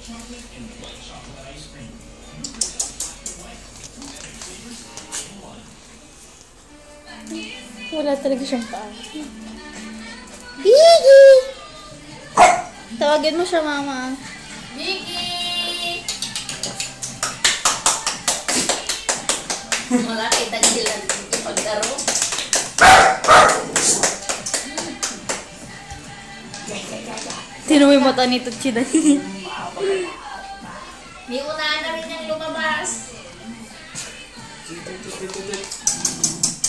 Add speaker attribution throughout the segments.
Speaker 1: Wala talaga siyang paa. Biggie! Tawagin mo siya, mama.
Speaker 2: Biggie! Wala kita sila pagkaro.
Speaker 1: Sino may mata nito, Chida?
Speaker 2: May unahan na rin niyang lumabas.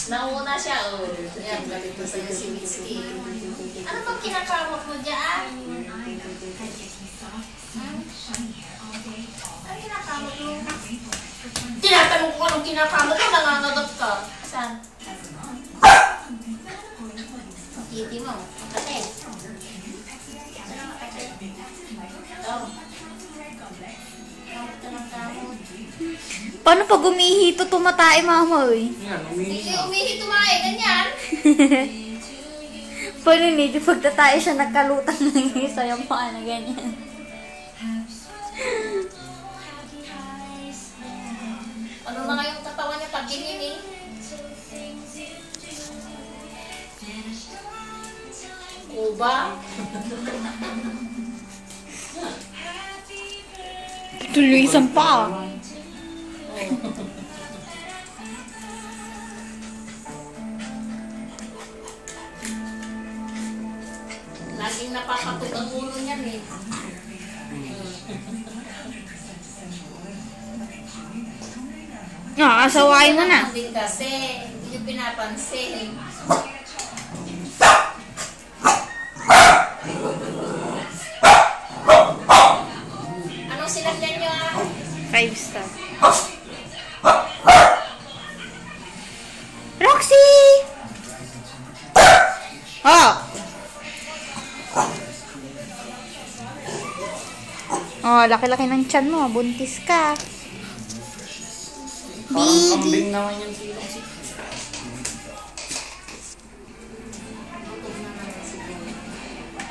Speaker 2: Nauna siya, oh. Yan, galit ko sa'yo si Whiskey. Ano bang kinakamot mo dyan? Ano kinakamot mo? Tinatanong ko anong kinakamot mo, nangangagat ka. Saan? Titi mo, makatid. Saan ang makatid? Ito. Kamot ka ng kamot.
Speaker 1: Paano pag umihito tumatay, mama, eh?
Speaker 2: Sige, umihi tumae, ganyan.
Speaker 1: Paano nito pag tatay siya nagkalutang ng isa yung paa na ganyan?
Speaker 2: Ano na nga yung katawan niya pag ganyan eh? Kuba?
Speaker 1: Tuloy isang paa.
Speaker 2: Laging napapatog ang ulo niyan eh.
Speaker 1: Asawain mo na.
Speaker 2: Hindi kasi, hindi niyo pinapansin. Anong sinakyan niyo ah?
Speaker 1: 5 star. Roxy! Oh! Oh, laki-laki ng tiyan mo. Buntis ka.
Speaker 3: Parang kambing naman yan si Roxy.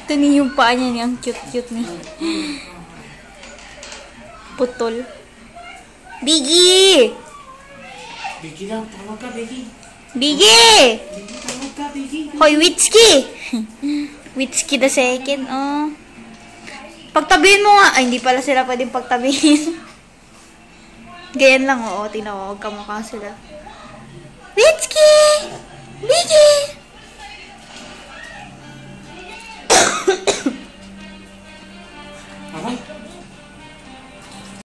Speaker 1: Ito ni yung paa niya. Ang cute-cute niya. Putol. Biggie!
Speaker 3: Biggie lang, tawag ka, Biggie.
Speaker 1: Biggie!
Speaker 3: Biggie, tawag ka, Biggie.
Speaker 1: Hoy, Witsky! Witsky the second, oh. Pagtabihin mo nga. Ay, hindi pala sila pwedeng pagtabihin. Ganyan lang, oo. Tinawag kamukha sila. Witsky! Biggie!
Speaker 3: Aray,